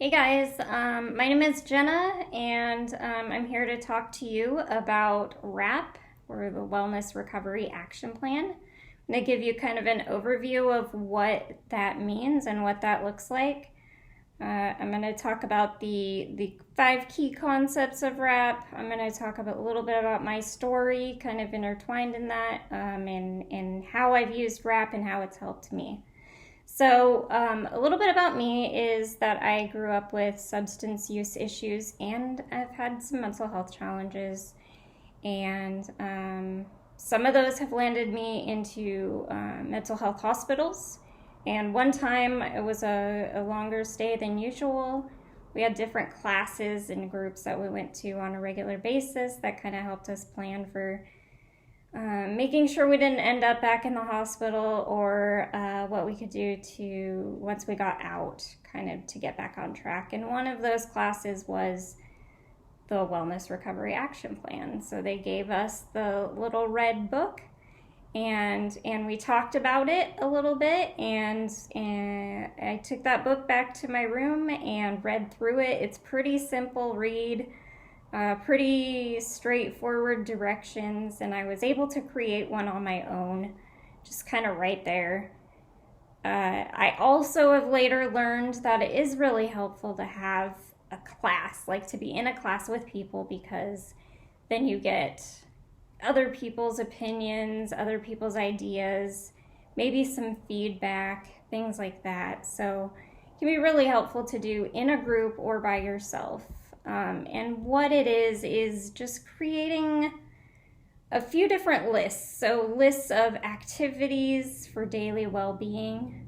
Hey guys, my name is Jenna, and I'm here to talk to you about WRAP, or the Wellness Recovery Action Plan. I'm going to give you kind of an overview of what that means and what that looks like. I'm going to talk about the 5 key concepts of WRAP. I'm going to talk a little bit about my story, kind of intertwined in that, and how I've used WRAP and how it's helped me. So a little bit about me is that I grew up with substance use issues, and I've had some mental health challenges, and some of those have landed me into mental health hospitals. And one time it was a longer stay than usual. We had different classes and groups that we went to on a regular basis that kind of helped us plan for making sure we didn't end up back in the hospital, or what we could do to, once we got out, kind of to get back on track. And one of those classes was the Wellness Recovery Action Plan. So they gave us the little red book, and we talked about it a little bit, and I took that book back to my room and read through it. It's pretty simple read. Pretty straightforward directions, and I was able to create one on my own, just kind of right there. I also have later learned that it is really helpful to have a class, like to be in a class with people, because then you get other people's opinions, other people's ideas, maybe some feedback, things like that. So it can be really helpful to do in a group or by yourself. And what it is just creating a few different lists. So lists of activities for daily well-being.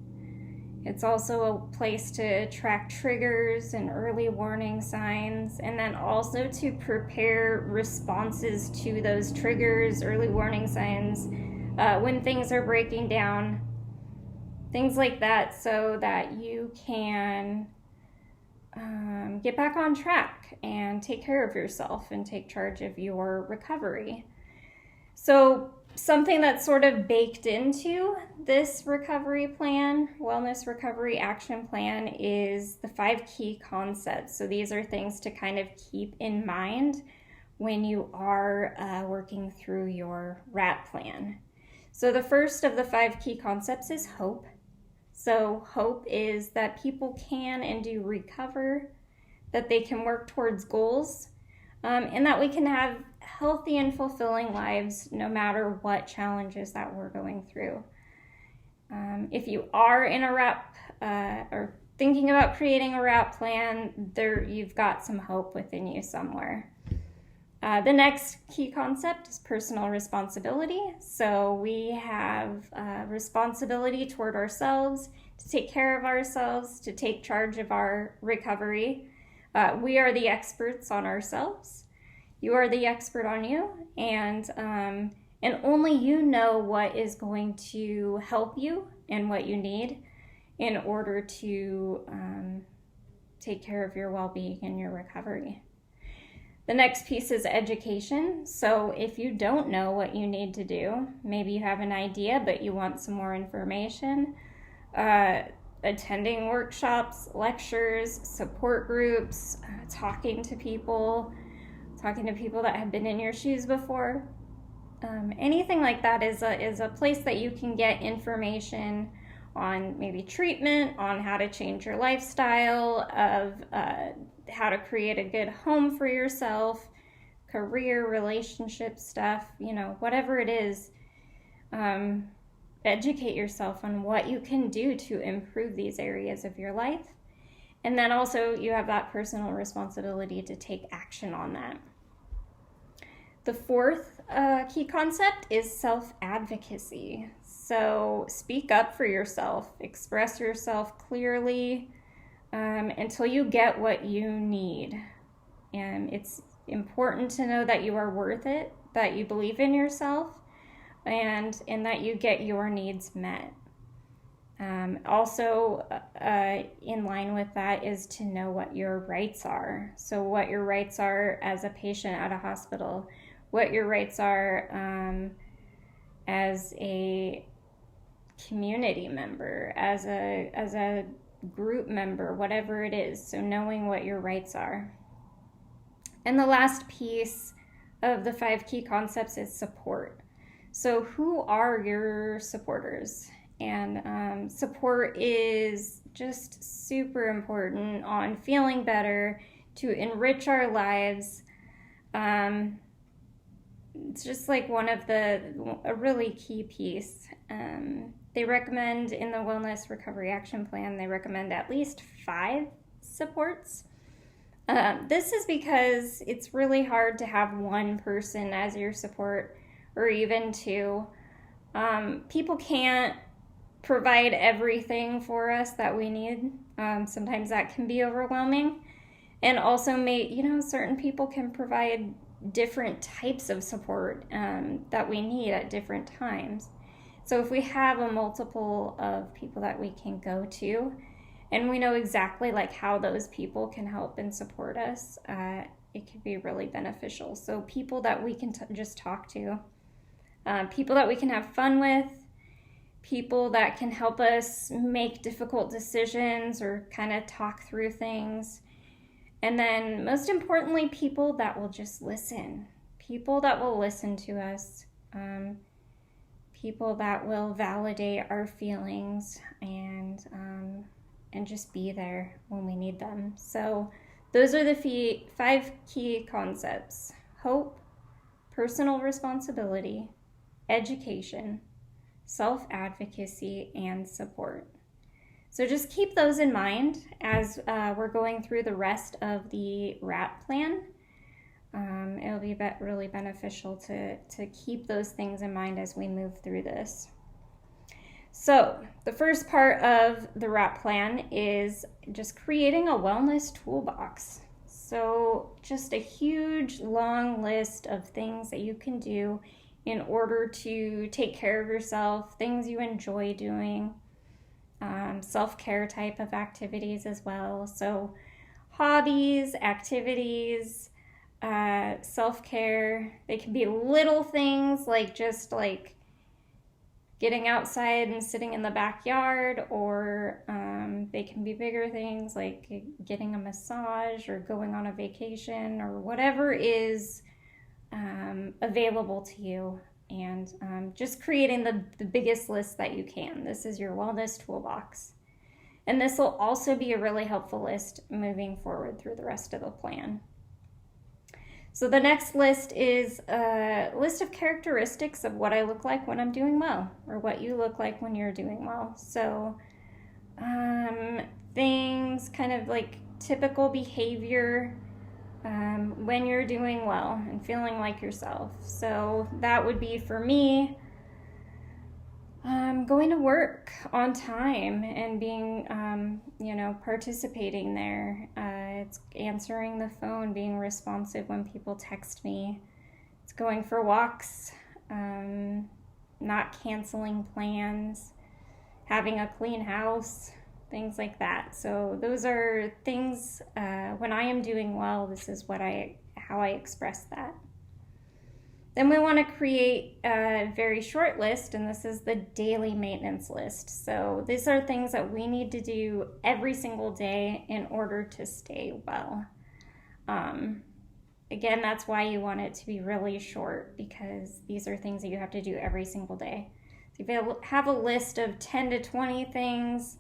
It's also a place to track triggers and early warning signs, and then also to prepare responses to those triggers, early warning signs, when things are breaking down, things like that, so that you can get back on track and take care of yourself and take charge of your recovery. So something that's sort of baked into this recovery plan, Wellness Recovery Action Plan, is the 5 key concepts. So these are things to kind of keep in mind when you are working through your WRAP plan. So the first of the 5 key concepts is hope. So hope is that people can and do recover, that they can work towards goals, and that we can have healthy and fulfilling lives no matter what challenges that we're going through. If you are in a WRAP or thinking about creating a WRAP plan, you've got some hope within you somewhere. The next key concept is personal responsibility. So we have responsibility toward ourselves, to take care of ourselves, to take charge of our recovery. We are the experts on ourselves. You are the expert on you, and only you know what is going to help you and what you need in order to take care of your well-being and your recovery. The next piece is education. So if you don't know what you need to do, maybe you have an idea, but you want some more information, attending workshops, lectures, support groups, talking to people that have been in your shoes before. Anything like that is a place that you can get information on maybe treatment, on how to change your lifestyle, of how to create a good home for yourself, career, relationship stuff, whatever it is. Educate yourself on what you can do to improve these areas of your life. And then also you have that personal responsibility to take action on that. The 4th key concept is self-advocacy. So speak up for yourself, express yourself clearly until you get what you need. And it's important to know that you are worth it, that you believe in yourself, and that you get your needs met. Also, in line with that is to know what your rights are. So what your rights are as a patient at a hospital, what your rights are as a community member, as a group member, whatever it is. So knowing what your rights are. And the last piece of the 5 key concepts is support. So who are your supporters? And support is just super important on feeling better, to enrich our lives. It's just like a really key piece. They recommend in the Wellness Recovery Action Plan, they recommend at least 5 supports. This is because it's really hard to have one person as your support, or even 2. People can't provide everything for us that we need. Sometimes that can be overwhelming. And also, certain people can provide different types of support that we need at different times. So if we have a multiple of people that we can go to, and we know exactly like how those people can help and support us, it can be really beneficial. So people that we can just talk to, people that we can have fun with, people that can help us make difficult decisions or kind of talk through things. And then most importantly, people that will just listen, people that will listen to us, people that will validate our feelings and just be there when we need them. So those are the 5 key concepts: hope, personal responsibility, education, self-advocacy, and support. So just keep those in mind as we're going through the rest of the WRAP plan. It'll be really beneficial to keep those things in mind as we move through this. So the first part of the WRAP plan is just creating a wellness toolbox. So just a huge, long list of things that you can do in order to take care of yourself, things you enjoy doing, self-care type of activities as well. So hobbies, activities, self-care, they can be little things like just like getting outside and sitting in the backyard, or they can be bigger things like getting a massage or going on a vacation or whatever is available to you, and just creating the biggest list that you can. This is your wellness toolbox. And this will also be a really helpful list moving forward through the rest of the plan. So the next list is a list of characteristics of what I look like when I'm doing well, or what you look like when you're doing well. So things kind of like typical behavior when you're doing well and feeling like yourself. So that would be, for me, going to work on time and being, participating there. It's answering the phone, being responsive when people text me. It's going for walks, not canceling plans, having a clean house, things like that. So those are things, when I am doing well, this is how I express that. Then we want to create a very short list, and this is the daily maintenance list. So these are things that we need to do every single day in order to stay well. Again, that's why you want it to be really short, because these are things that you have to do every single day. So if you have a list of 10 to 20 things,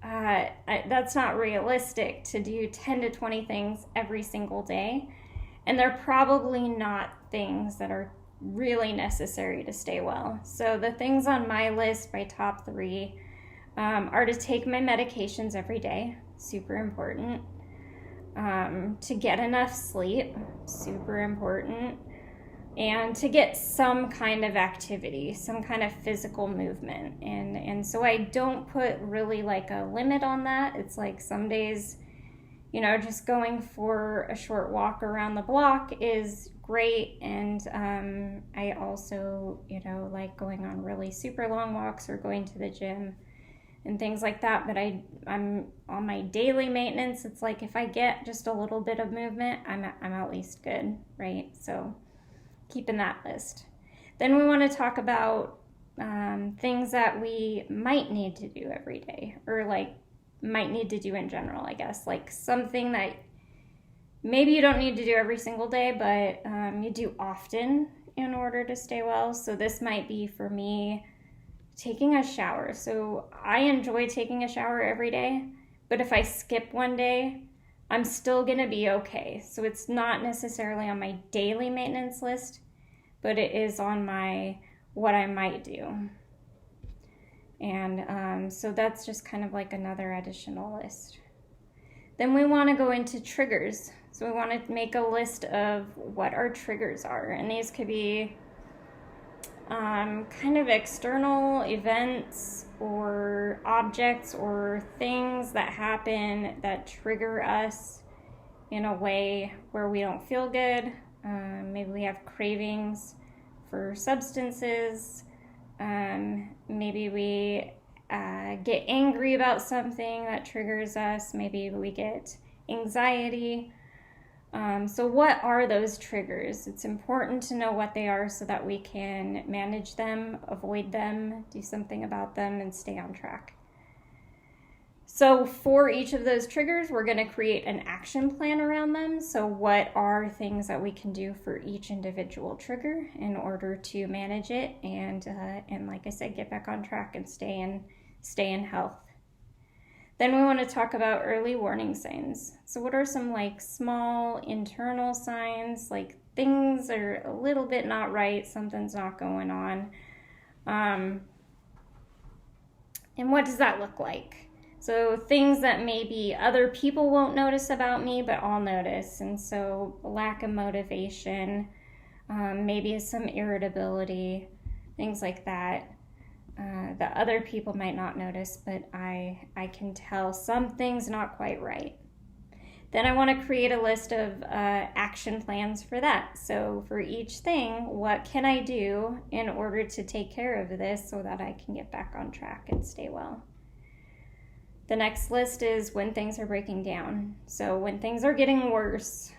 that's not realistic to do 10 to 20 things every single day. And they're probably not things that are really necessary to stay well. So the things on my list, my top 3, are to take my medications every day, super important. To get enough sleep, super important. And to get some kind of activity, some kind of physical movement. And so I don't put really like a limit on that. It's like some days, just going for a short walk around the block is great. And I also, like going on really super long walks or going to the gym and things like that. But I'm on my daily maintenance. It's like if I get just a little bit of movement, I'm at least good, right? So keeping that list. Then we want to talk about things that we might need to do every day, or like might need to do in general, I guess. Like something that maybe you don't need to do every single day, but you do often in order to stay well. So this might be for me taking a shower. So I enjoy taking a shower every day, but if I skip one day, I'm still gonna be okay. So it's not necessarily on my daily maintenance list, but it is on my what I might do. And so that's just kind of like another additional list. Then we want to go into triggers. So we want to make a list of what our triggers are. And these could be kind of external events or objects or things that happen that trigger us in a way where we don't feel good. Maybe we have cravings for substances. Maybe we get angry about something that triggers us. Maybe we get anxiety. So what are those triggers? It's important to know what they are so that we can manage them, avoid them, do something about them, and stay on track. So for each of those triggers, we're going to create an action plan around them. So what are things that we can do for each individual trigger in order to manage it and like I said, get back on track and stay in health. Then we want to talk about early warning signs. So what are some like small internal signs, like things are a little bit not right, something's not going on. And what does that look like? So things that maybe other people won't notice about me, but I'll notice. And so lack of motivation, maybe some irritability, things like that. That other people might not notice, but I can tell something's not quite right. Then I want to create a list of action plans for that. So for each thing, what can I do in order to take care of this so that I can get back on track and stay well? The next list is when things are breaking down. So when things are getting worse,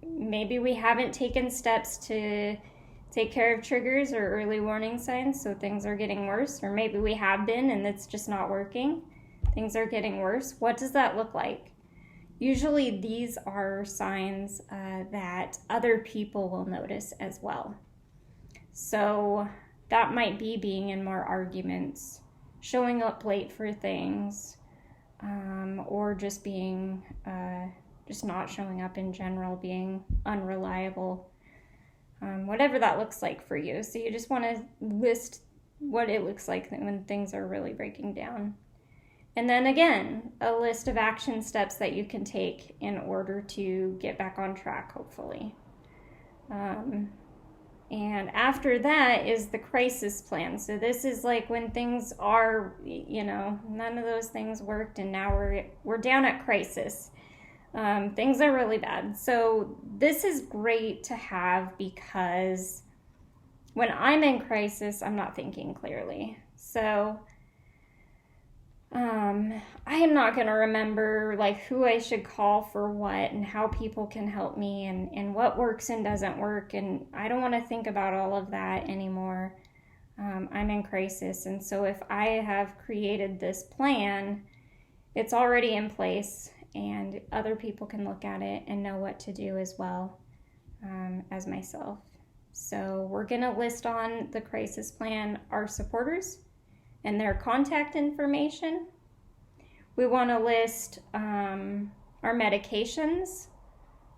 maybe we haven't taken steps to take care of triggers or early warning signs, so things are getting worse, or maybe we have been and it's just not working. Things are getting worse. What does that look like? Usually these are signs that other people will notice as well. So that might be being in more arguments, showing up late for things, or just being, just not showing up in general, being unreliable, whatever that looks like for you. So you just want to list what it looks like when things are really breaking down. And then again, a list of action steps that you can take in order to get back on track, hopefully. And after that is the crisis plan. So this is like when things are, none of those things worked and now we're down at crisis. Things are really bad. So this is great to have because when I'm in crisis, I'm not thinking clearly. So I am not going to remember like who I should call for what and how people can help me and what works and doesn't work. And I don't want to think about all of that anymore. I'm in crisis. And so if I have created this plan, it's already in place and other people can look at it and know what to do as well as myself. So we're going to list on the crisis plan our supporters and their contact information. We want to list our medications,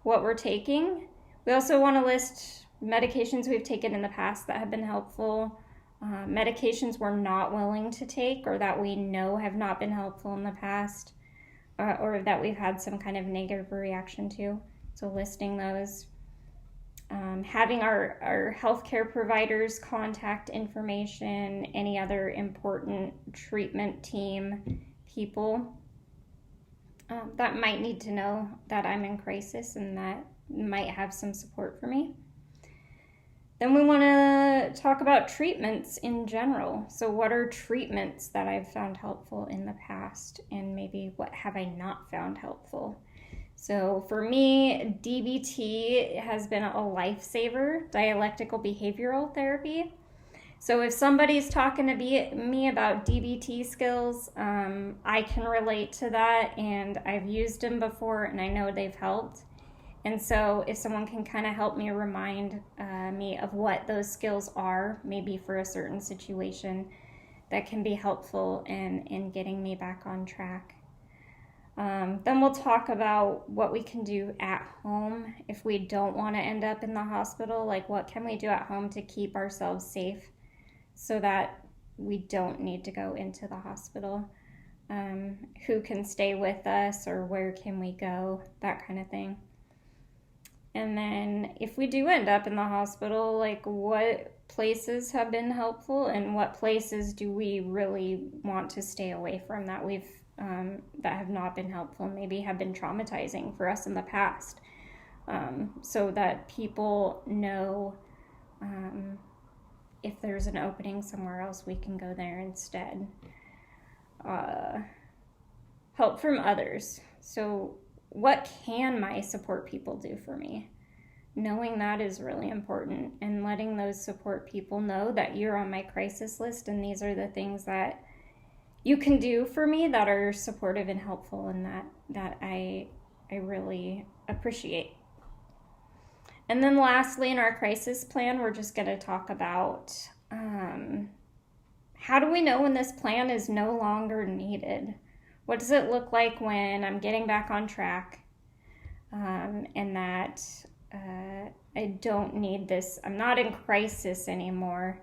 what we're taking. We also want to list medications we've taken in the past that have been helpful, medications we're not willing to take or that we know have not been helpful in the past, or that we've had some kind of negative reaction to. So listing those. Having our healthcare providers' contact information, any other important treatment team people that might need to know that I'm in crisis and that might have some support for me. Then we want to talk about treatments in general. So what are treatments that I've found helpful in the past and maybe what have I not found helpful? So for me, DBT has been a lifesaver, dialectical behavioral therapy. So if somebody's talking to me about DBT skills, I can relate to that, and I've used them before and I know they've helped. And so if someone can kind of help me remind me of what those skills are, maybe for a certain situation, that can be helpful in getting me back on track. Then we'll talk about what we can do at home if we don't want to end up in the hospital. Like, what can we do at home to keep ourselves safe so that we don't need to go into the hospital? Who can stay with us, or where can we go? That kind of thing. And then if we do end up in the hospital, like, what places have been helpful and what places do we really want to stay away from that that have not been helpful, maybe have been traumatizing for us in the past, so that people know if there's an opening somewhere else, we can go there instead. Help from others. So what can my support people do for me? Knowing that is really important, and letting those support people know that you're on my crisis list and these are the things that you can do for me that are supportive and helpful, and that I really appreciate. And then lastly, in our crisis plan, we're just going to talk about how do we know when this plan is no longer needed? What does it look like when I'm getting back on track, and that I don't need this, I'm not in crisis anymore,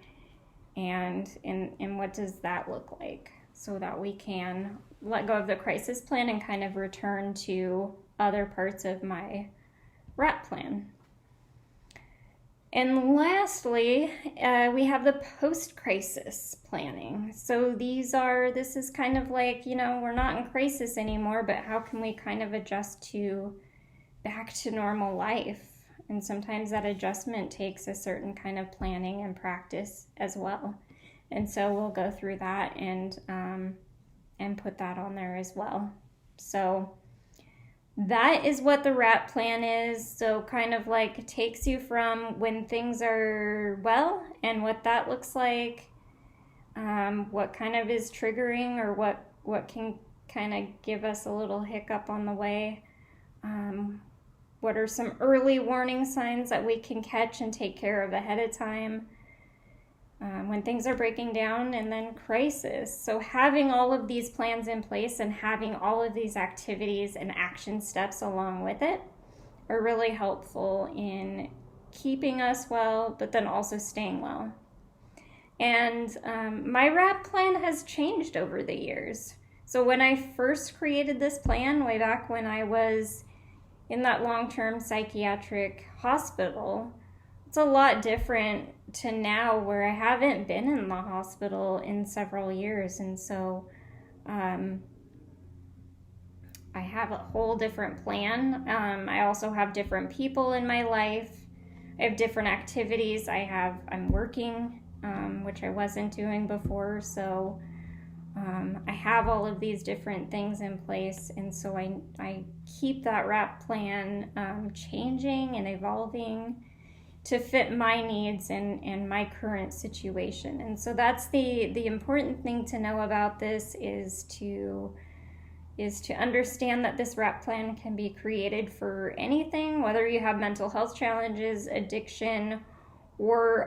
and what does that look like, so that we can let go of the crisis plan and kind of return to other parts of my WRAP plan. And lastly, we have the post-crisis planning. So this is kind of like, we're not in crisis anymore, but how can we kind of adjust back to normal life? And sometimes that adjustment takes a certain kind of planning and practice as well. And so we'll go through that and put that on there as well. So that is what the WRAP plan is. So kind of like it takes you from when things are well and what that looks like, what kind of is triggering, or what can kind of give us a little hiccup on the way. What are some early warning signs that we can catch and take care of ahead of time when things are breaking down, and then crisis. So having all of these plans in place and having all of these activities and action steps along with it are really helpful in keeping us well, but then also staying well. And my WRAP plan has changed over the years. So when I first created this plan, way back when I was in that long-term psychiatric hospital, it's a lot different to now, where I haven't been in the hospital in several years. And so I have a whole different plan. I also have different people in my life. I have different activities. I'm working, which I wasn't doing before. So I have all of these different things in place, and so I keep that WRAP plan changing and evolving to fit my needs and my current situation. And so that's the important thing to know about this is to understand that this WRAP plan can be created for anything, whether you have mental health challenges, addiction, or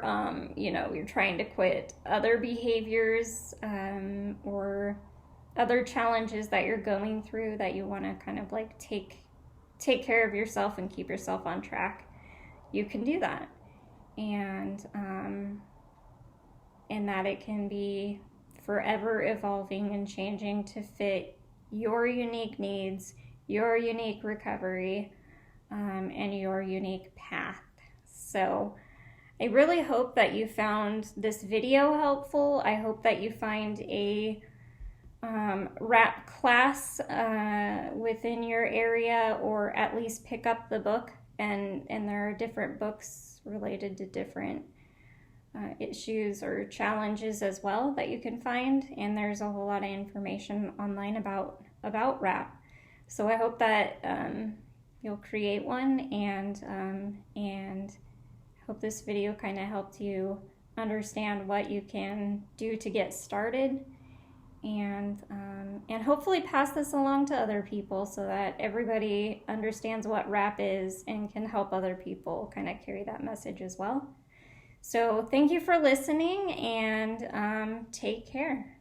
you're trying to quit other behaviors, or other challenges that you're going through that you want to kind of like take care of yourself and keep yourself on track. You can do that, and that it can be forever evolving and changing to fit your unique needs, your unique recovery, and your unique path. So I really hope that you found this video helpful. I hope that you find a WRAP class within your area, or at least pick up the book. And there are different books related to different issues or challenges as well that you can find. And there's a whole lot of information online about WRAP. So I hope that you'll create one, and hope this video kind of helped you understand what you can do to get started, and hopefully pass this along to other people so that everybody understands what WRAP is and can help other people kind of carry that message as well. So thank you for listening, and take care.